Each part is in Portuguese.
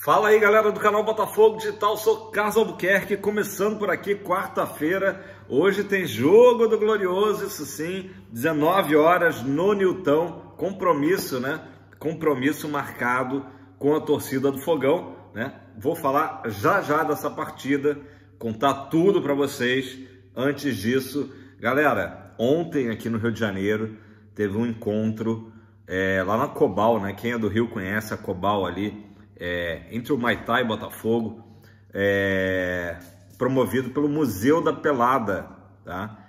Fala aí, galera do canal Botafogo Digital, sou Carlos Albuquerque, começando por aqui, quarta-feira. Hoje tem jogo do Glorioso, isso sim, 19 horas no Newton, compromisso, né? Compromisso marcado com a torcida do Fogão, né? Vou falar já dessa partida, contar tudo para vocês. Antes disso, galera, ontem aqui no Rio de Janeiro teve um encontro lá na Cobal, né? Quem é do Rio conhece a Cobal ali, entre o Maitá e Botafogo, promovido pelo Museu da Pelada, tá?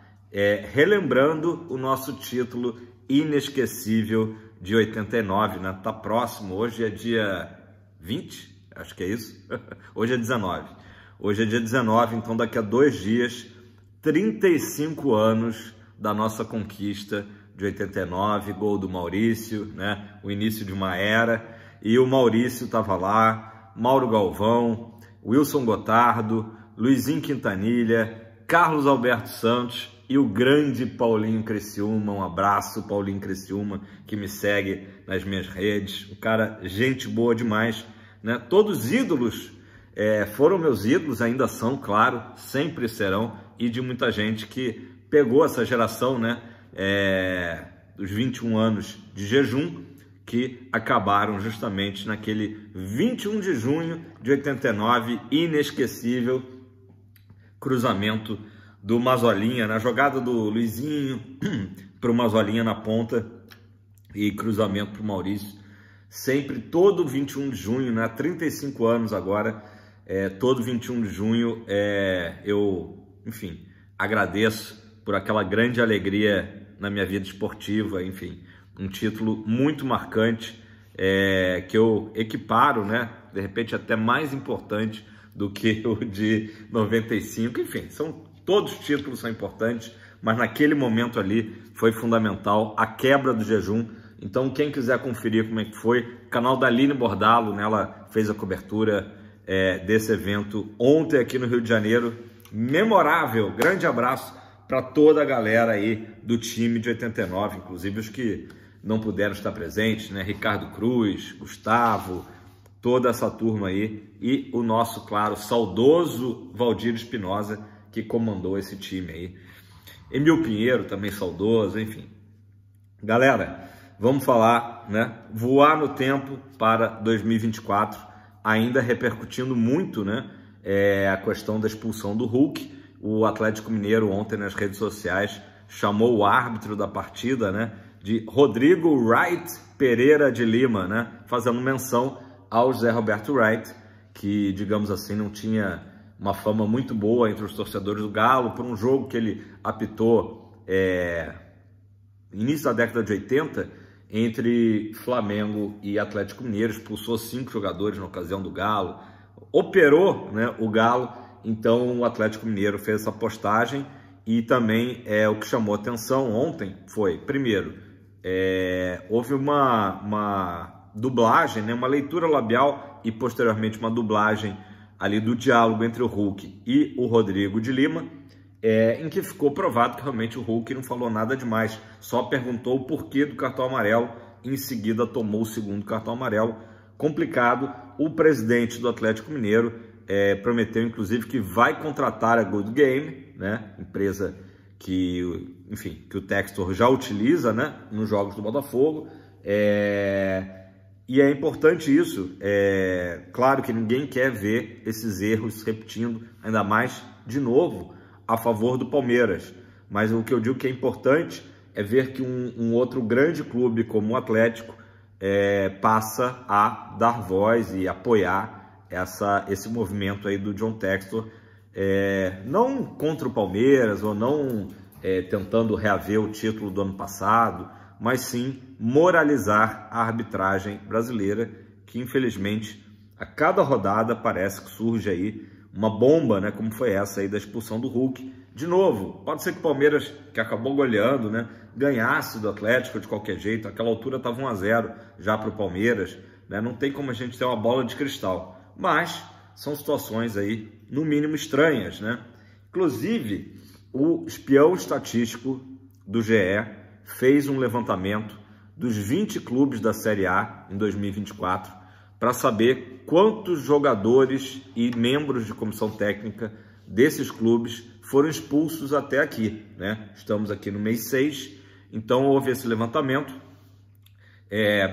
Relembrando o nosso título inesquecível de 89, né? Tá próximo, hoje é dia 20, acho que é isso, hoje é 19, hoje é dia 19, então daqui a 2 dias, 35 anos da nossa conquista de 89, gol do Maurício, né? O início de uma era. E o Maurício estava lá, Mauro Galvão, Wilson Gotardo, Luizinho Quintanilha, Carlos Alberto Santos e o grande Paulinho Criciúma. Um abraço, Paulinho Criciúma, que me segue nas minhas redes. Um cara, gente boa demais, né? Todos ídolos, foram meus ídolos, ainda são, claro, sempre serão. E de muita gente que pegou essa geração, né? Dos 21 anos de jejum, que acabaram justamente naquele 21 de junho de 89, inesquecível, cruzamento do Mazolinha, na jogada do Luizinho para o Mazolinha na ponta e cruzamento para o Maurício. Sempre, todo 21 de junho, né, 35 anos agora, todo 21 de junho, eu, enfim, agradeço por aquela grande alegria na minha vida esportiva, enfim. Um título muito marcante, que eu equiparo, né? De repente até mais importante do que o de 95. Enfim, todos os títulos são importantes, mas naquele momento ali foi fundamental a quebra do jejum. Então quem quiser conferir como é que foi, o canal da Aline Bordalo, né? Ela fez a cobertura desse evento ontem aqui no Rio de Janeiro. Memorável, grande abraço para toda a galera aí do time de 89, inclusive os que não puderam estar presentes, né? Ricardo Cruz, Gustavo, toda essa turma aí, e o nosso, claro, saudoso Valdir Espinosa, que comandou esse time aí. Emil Pinheiro, também saudoso, enfim. Galera, vamos falar, né? Voar no tempo para 2024, ainda repercutindo muito, né? A questão da expulsão do Hulk. O Atlético Mineiro ontem nas redes sociais chamou o árbitro da partida, né, de Rodrigo Wright Pereira de Lima, né, fazendo menção ao Zé Roberto Wright, que, digamos assim, não tinha uma fama muito boa entre os torcedores do Galo, por um jogo que ele apitou início da década de 80, entre Flamengo e Atlético Mineiro, expulsou 5 jogadores na ocasião do Galo, operou, né, o Galo. Então o Atlético Mineiro fez essa postagem. E também o que chamou atenção ontem foi, primeiro, houve uma dublagem, né, uma leitura labial e posteriormente uma dublagem ali do diálogo entre o Hulk e o Rodrigo de Lima, em que ficou provado que realmente o Hulk não falou nada demais, só perguntou o porquê do cartão amarelo e em seguida tomou o segundo cartão amarelo. Complicado. O presidente do Atlético Mineiro prometeu, inclusive, que vai contratar a Good Game, né? Empresa que, enfim, que o Textor já utiliza, né? Nos jogos do Botafogo. E é importante isso. Claro que ninguém quer ver esses erros repetindo, ainda mais, de novo, a favor do Palmeiras. Mas o que eu digo que é importante é ver que um outro grande clube como o Atlético passa a dar voz e apoiar esse movimento aí do John Textor, não contra o Palmeiras ou não tentando reaver o título do ano passado, mas sim moralizar a arbitragem brasileira, que infelizmente a cada rodada parece que surge aí uma bomba, né, como foi essa aí da expulsão do Hulk. De novo, pode ser que o Palmeiras, que acabou goleando, né, ganhasse do Atlético de qualquer jeito. Aquela altura estava 1-0 já para o Palmeiras, né? Não tem como a gente ter uma bola de cristal. Mas são situações aí, no mínimo, estranhas, né? Inclusive, o espião estatístico do GE fez um levantamento dos 20 clubes da Série A em 2024. para saber quantos jogadores e membros de comissão técnica desses clubes foram expulsos até aqui, né? Estamos aqui no mês 6, então houve esse levantamento,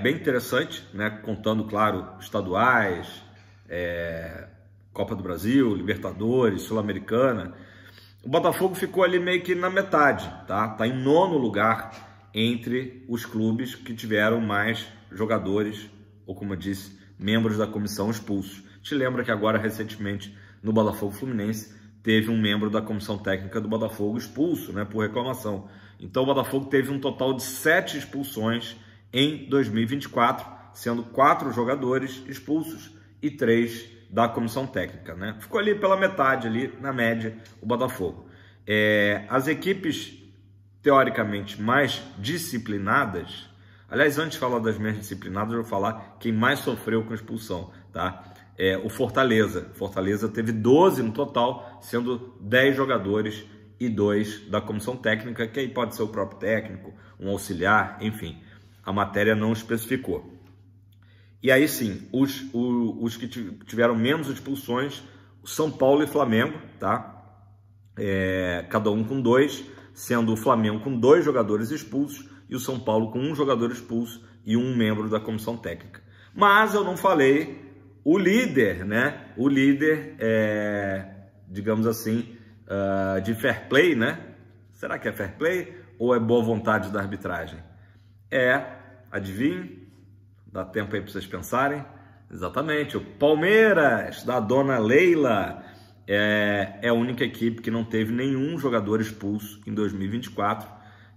bem interessante, né? Contando, claro, estaduais, Copa do Brasil, Libertadores, Sul-Americana. O Botafogo ficou ali meio que na metade, tá? Tá em 9º lugar entre os clubes que tiveram mais jogadores, ou como eu disse, membros da comissão expulsos. Te lembra que agora, recentemente, no Botafogo Fluminense, teve um membro da comissão técnica do Botafogo expulso, né, por reclamação. Então o Botafogo teve um total de 7 expulsões em 2024, sendo 4 jogadores expulsos e 3 da comissão técnica, né? Ficou ali pela metade, ali na média, o Botafogo. As equipes teoricamente mais disciplinadas, aliás, antes de falar das mais disciplinadas, eu vou falar quem mais sofreu com expulsão, tá? O Fortaleza. Fortaleza teve 12 no total, sendo 10 jogadores e 2 da comissão técnica, que aí pode ser o próprio técnico, um auxiliar, enfim. A matéria não especificou. E aí sim, os que tiveram menos expulsões, São Paulo e Flamengo, tá? Cada um com 2, sendo o Flamengo com 2 jogadores expulsos e o São Paulo com 1 jogador expulso e 1 membro da comissão técnica. Mas eu não falei o líder, né? O líder, digamos assim, de fair play, né? Será que é fair play ou é boa vontade da arbitragem? Adivinhe? Dá tempo aí para vocês pensarem. Exatamente, o Palmeiras, da dona Leila, é a única equipe que não teve nenhum jogador expulso em 2024.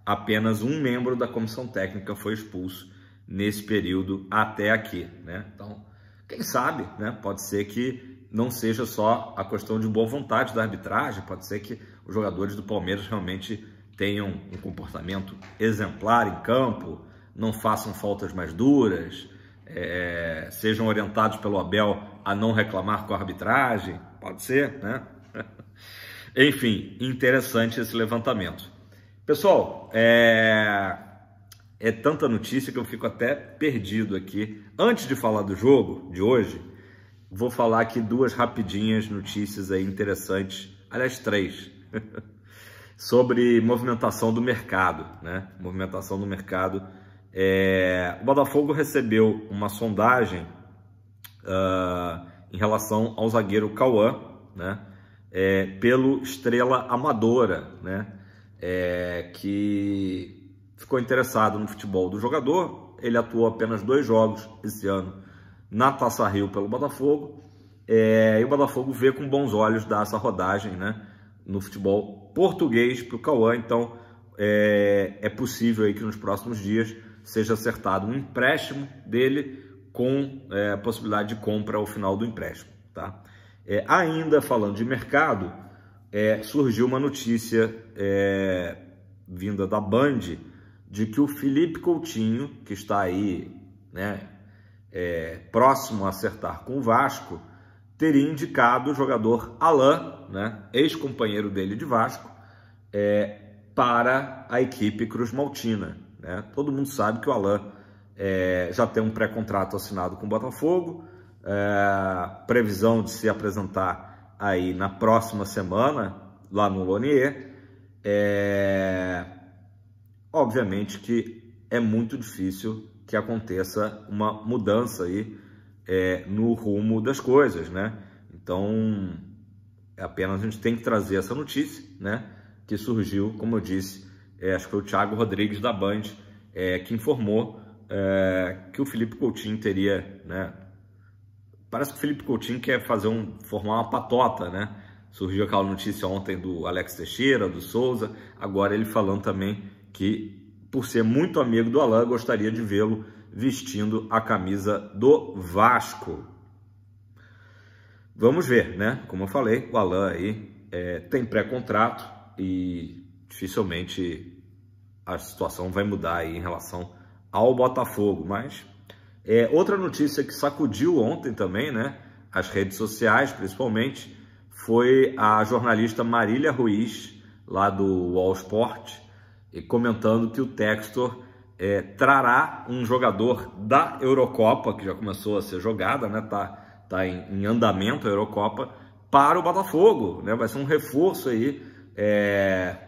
Apenas 1 membro da comissão técnica foi expulso nesse período até aqui, né? Então, quem sabe, né? Pode ser que não seja só a questão de boa vontade da arbitragem, pode ser que os jogadores do Palmeiras realmente tenham um comportamento exemplar em campo, não façam faltas mais duras, sejam orientados pelo Abel a não reclamar com a arbitragem, pode ser, né? Enfim, interessante esse levantamento. Pessoal, tanta notícia que eu fico até perdido aqui. Antes de falar do jogo de hoje, vou falar aqui 2 rapidinhas notícias aí interessantes, aliás 3, sobre movimentação do mercado, né? Movimentação do mercado. O Botafogo recebeu uma sondagem em relação ao zagueiro Cauã, né? Pelo Estrela Amadora, né? Que ficou interessado no futebol do jogador. Ele atuou apenas 2 jogos esse ano na Taça Rio pelo Botafogo, e o Botafogo vê com bons olhos dar essa rodagem, né, no futebol português para o Cauã. Então é possível aí que nos próximos dias seja acertado um empréstimo dele com possibilidade de compra ao final do empréstimo, tá? Ainda falando de mercado, surgiu uma notícia vinda da Band de que o Felipe Coutinho, que está aí, né, próximo a acertar com o Vasco, teria indicado o jogador Alain, né, ex-companheiro dele de Vasco, para a equipe cruzmaltina, né? Todo mundo sabe que o Alain já tem um pré-contrato assinado com o Botafogo, previsão de se apresentar aí na próxima semana, lá no Lonier. Obviamente que é muito difícil que aconteça uma mudança aí no rumo das coisas, né? Então, apenas a gente tem que trazer essa notícia, né? Que surgiu, como eu disse, acho que foi o Thiago Rodrigues da Band que informou que o Felipe Coutinho teria, né? Parece que o Felipe Coutinho quer formar uma patota, né? Surgiu aquela notícia ontem do Alex Teixeira, do Souza, agora ele falando também que, por ser muito amigo do Alain, gostaria de vê-lo vestindo a camisa do Vasco. Vamos ver, né? Como eu falei, o Alain aí tem pré-contrato e dificilmente a situação vai mudar aí em relação ao Botafogo. Mas outra notícia que sacudiu ontem também, né? As redes sociais, principalmente, foi a jornalista Marília Ruiz, lá do All Sport, comentando que o Textor trará um jogador da Eurocopa, que já começou a ser jogada, né? Tá em andamento a Eurocopa, para o Botafogo, né? Vai ser um reforço aí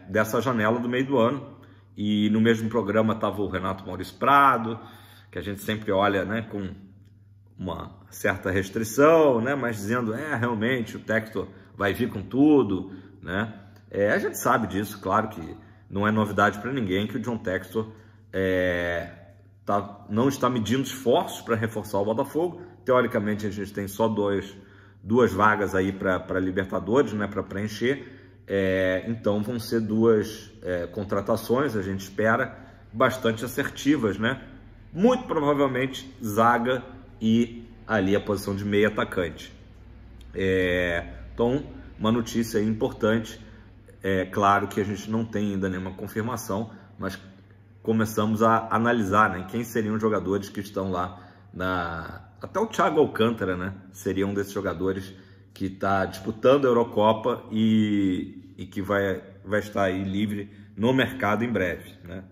dessa janela do meio do ano. E no mesmo programa estava o Renato Maurício Prado, que a gente sempre olha, né, com uma certa restrição, né, mas dizendo, realmente o Textor vai vir com tudo, né? A gente sabe disso, claro que não é novidade para ninguém que o John Textor não está medindo esforços para reforçar o Botafogo. Teoricamente a gente tem só duas vagas aí para Libertadores, né, para preencher. Então vão ser duas contratações, a gente espera, bastante assertivas, né? Muito provavelmente zaga e ali a posição de meio atacante. Então, uma notícia importante. Claro que a gente não tem ainda nenhuma confirmação, mas começamos a analisar, né, quem seriam os jogadores que estão lá até o Thiago Alcântara, né, seria um desses jogadores que está disputando a Eurocopa e que vai estar aí livre no mercado em breve, né?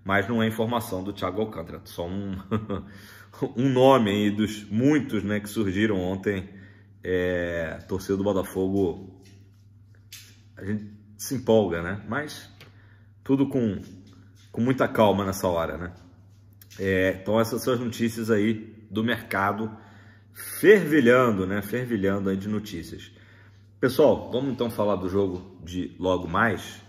Mas não é informação do Thiago Alcântara, só um nome aí dos muitos, né, que surgiram ontem. Torcedor do Botafogo, a gente se empolga, né? Mas tudo com muita calma nessa hora, né? Então essas são as notícias aí do mercado fervilhando, né? Fervilhando aí de notícias. Pessoal, vamos então falar do jogo de logo mais.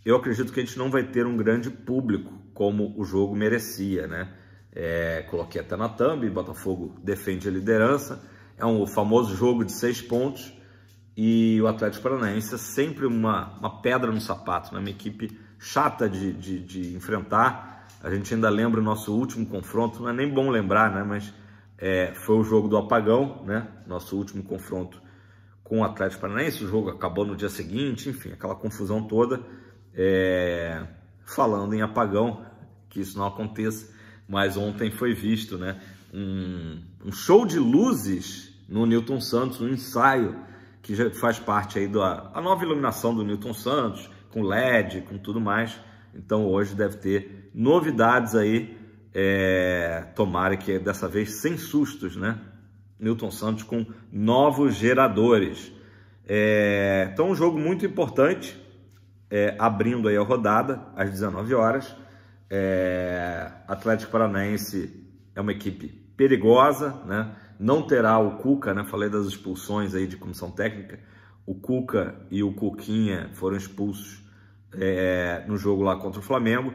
Eu acredito que a gente não vai ter um grande público como o jogo merecia, né? Coloquei até na thumb, Botafogo defende a liderança. É um famoso jogo de 6 pontos e o Atlético Paranaense é sempre uma pedra no sapato, né? Uma equipe chata de enfrentar. A gente ainda lembra o nosso último confronto, não é nem bom lembrar, né? Mas foi o jogo do apagão, né? Nosso último confronto com o Atlético Paranaense. O jogo acabou no dia seguinte, enfim, aquela confusão toda. Falando em apagão, que isso não aconteça, mas ontem foi visto, né, um show de luzes no Newton Santos, um ensaio que já faz parte aí a nova iluminação do Newton Santos, com LED, com tudo mais. Então hoje deve ter novidades aí, tomara que dessa vez sem sustos, né? Newton Santos com novos geradores. Então um jogo muito importante, abrindo aí a rodada às 19 horas. Atlético Paranaense é uma equipe perigosa, né? Não terá o Cuca, né? Falei das expulsões aí de comissão técnica. O Cuca e o Cuquinha foram expulsos no jogo lá contra o Flamengo,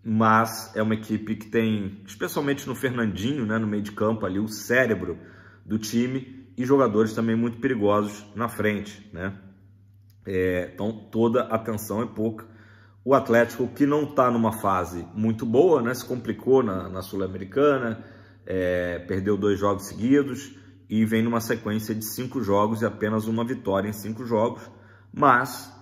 mas é uma equipe que tem, especialmente no Fernandinho, né, no meio de campo ali, o cérebro do time, e jogadores também muito perigosos na frente, né? Então toda atenção é pouca. O Atlético, que não está numa fase muito boa, né, se complicou na Sul-Americana, perdeu 2 jogos seguidos e vem numa sequência de 5 jogos e apenas uma vitória em 5 jogos, mas,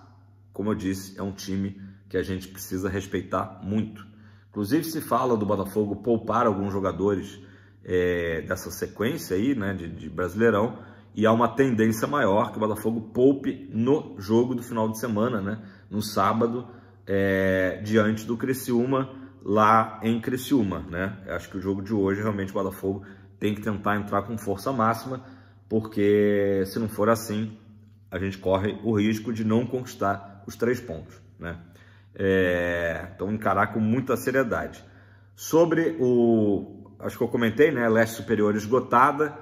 como eu disse, é um time que a gente precisa respeitar muito. Inclusive se fala do Botafogo poupar alguns jogadores dessa sequência aí, né, de Brasileirão, e há uma tendência maior que o Botafogo poupe no jogo do final de semana, né, no sábado, diante do Criciúma, lá em Criciúma, né? Acho que o jogo de hoje, realmente, o Botafogo tem que tentar entrar com força máxima, porque se não for assim, a gente corre o risco de não conquistar os 3 pontos, né? Então, encarar com muita seriedade. Sobre acho que eu comentei, né? Leste Superior esgotada.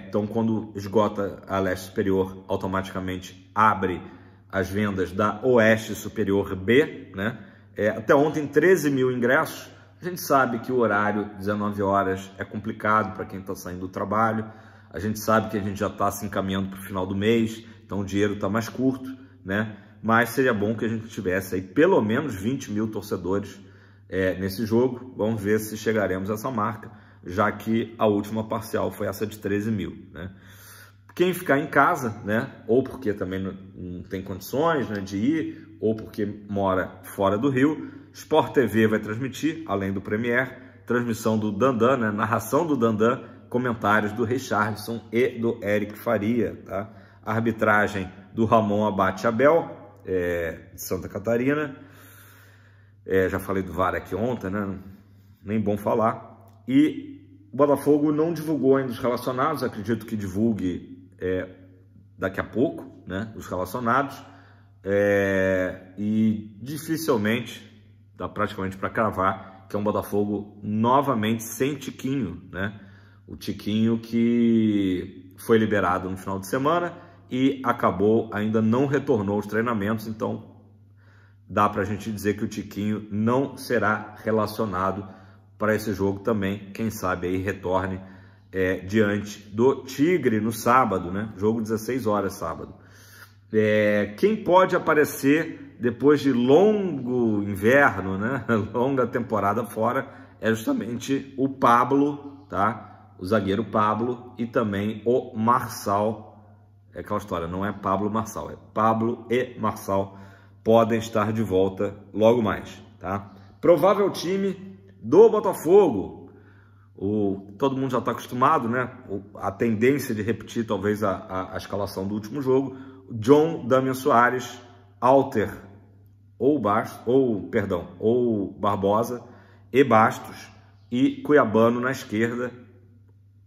Então, quando esgota a Leste Superior, automaticamente abre as vendas da Oeste Superior B, né? Até ontem, 13 mil ingressos. A gente sabe que o horário, 19 horas, é complicado para quem está saindo do trabalho. A gente sabe que a gente já está se encaminhando para o final do mês, então o dinheiro está mais curto, né? Mas seria bom que a gente tivesse aí pelo menos 20 mil torcedores nesse jogo. Vamos ver se chegaremos a essa marca, já que a última parcial foi essa de 13 mil, né? Quem ficar em casa, né, ou porque também não tem condições, né, de ir, ou porque mora fora do Rio, Sport TV vai transmitir, além do Premier, transmissão do Dandan, né, narração do Dandan, comentários do Richarlison e do Eric Faria, tá? Arbitragem do Ramon Abate Abel, de Santa Catarina. Já falei do VAR aqui ontem, né? Nem bom falar. E o Botafogo não divulgou ainda os relacionados, acredito que divulgue daqui a pouco, né? Os relacionados. E dificilmente, dá praticamente para cravar, que é um Botafogo novamente sem Tiquinho, né? O Tiquinho que foi liberado no final de semana e ainda não retornou aos treinamentos, então dá para a gente dizer que o Tiquinho não será relacionado para esse jogo também. Quem sabe aí retorne diante do Tigre no sábado, né? Jogo 16 horas sábado. Quem pode aparecer depois de longo inverno, né? Longa temporada fora, é justamente o Pablo, tá? O zagueiro Pablo e também o Marçal. É aquela história, não é Pablo Marçal, é Pablo e Marçal. Podem estar de volta logo mais, tá? Provável time do Botafogo. Todo mundo já está acostumado, né? A tendência de repetir talvez a escalação do último jogo. John, Damian Soares, Alter ou Barbosa e Bastos e Cuiabano na esquerda,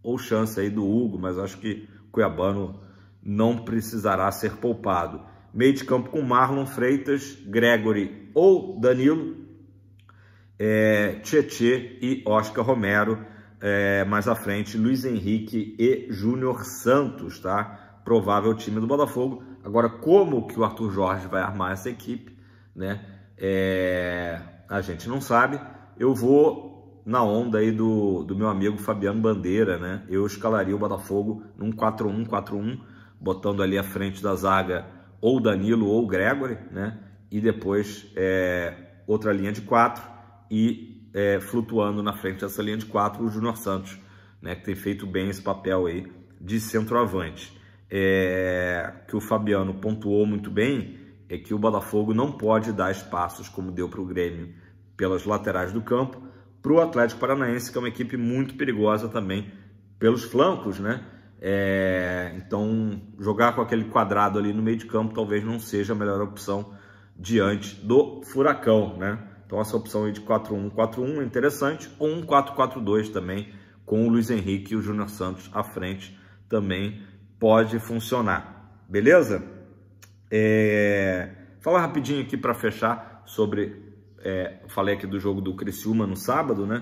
ou chance aí do Hugo, mas acho que Cuiabano não precisará ser poupado. Meio de campo com Marlon Freitas, Gregory ou Danilo, Tietê e Oscar Romero, mais à frente Luiz Henrique e Júnior Santos, tá? Provável time do Botafogo. Agora, como que o Arthur Jorge vai armar essa equipe, né? A gente não sabe. Eu vou na onda aí do meu amigo Fabiano Bandeira, né? Eu escalaria o Botafogo num 4-1-4-1, botando ali à frente da zaga ou Danilo ou Gregory, né? E depois outra linha de 4 e flutuando na frente dessa linha de 4 o Júnior Santos, né? Que tem feito bem esse papel aí de centroavante. Que o Fabiano pontuou muito bem é que o Botafogo não pode dar espaços como deu para o Grêmio pelas laterais do campo para o Atlético Paranaense, que é uma equipe muito perigosa também pelos flancos, né? Então jogar com aquele quadrado ali no meio de campo talvez não seja a melhor opção diante do Furacão, né? Então essa opção aí de 4-1-4-1 é interessante, ou um 4-4-2 também, com o Luiz Henrique e o Júnior Santos à frente também pode funcionar, beleza? Falar rapidinho aqui para fechar sobre, falei aqui do jogo do Criciúma no sábado, né?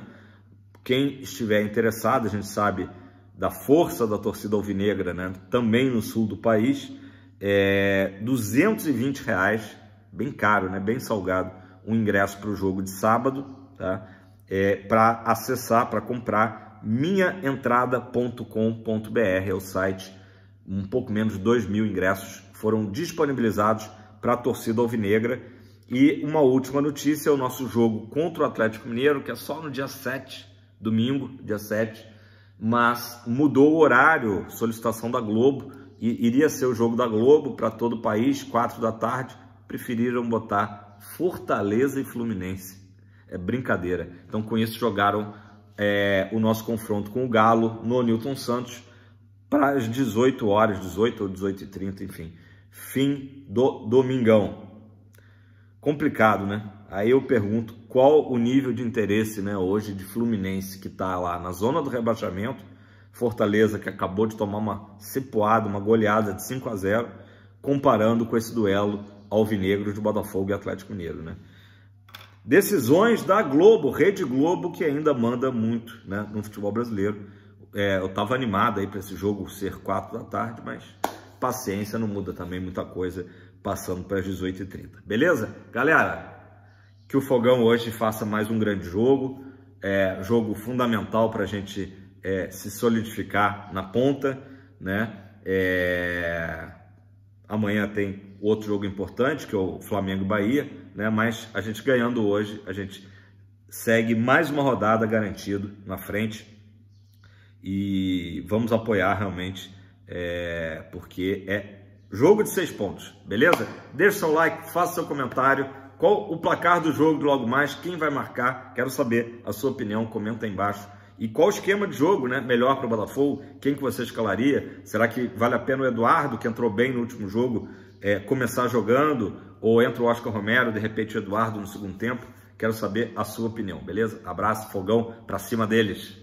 Quem estiver interessado, a gente sabe da força da torcida alvinegra, né? Também no sul do país, R$220, bem caro, né? Bem salgado, um ingresso para o jogo de sábado, tá? Para acessar, para comprar, minhaentrada.com.br é o site. Um pouco menos de 2.000 ingressos foram disponibilizados para a torcida alvinegra. E uma última notícia, o nosso jogo contra o Atlético Mineiro, que é só no dia 7, domingo, dia 7, mas mudou o horário, solicitação da Globo, e iria ser o jogo da Globo para todo o país, 4 da tarde, preferiram botar Fortaleza e Fluminense. É brincadeira. Então com isso jogaram o nosso confronto com o Galo no Newton Santos, para as 18 horas, 18 ou 18h30, enfim, fim do domingão. Complicado, né? Aí eu pergunto qual o nível de interesse, né, hoje de Fluminense, que está lá na zona do rebaixamento, Fortaleza, que acabou de tomar uma cepoada, uma goleada de 5-0, comparando com esse duelo alvinegro de Botafogo e Atlético Mineiro, né? Decisões da Globo, Rede Globo, que ainda manda muito, né, no futebol brasileiro. Eu estava animado aí para esse jogo ser 4 da tarde, mas paciência, não muda também muita coisa passando para as 18h30. Beleza? Galera, que o Fogão hoje faça mais um grande jogo, jogo fundamental para a gente se solidificar na ponta, né? Amanhã tem outro jogo importante, que é o Flamengo e Bahia, né? Mas a gente ganhando hoje, a gente segue mais uma rodada garantido na frente. E vamos apoiar realmente, porque é jogo de 6 pontos, beleza? Deixa seu like, faça seu comentário, qual o placar do jogo logo mais, quem vai marcar, quero saber a sua opinião, comenta aí embaixo. E qual o esquema de jogo, né? Melhor para o Botafogo, quem que você escalaria? Será que vale a pena o Eduardo, que entrou bem no último jogo, começar jogando? Ou entra o Oscar Romero, de repente o Eduardo no segundo tempo? Quero saber a sua opinião, beleza? Abraço, fogão pra cima deles.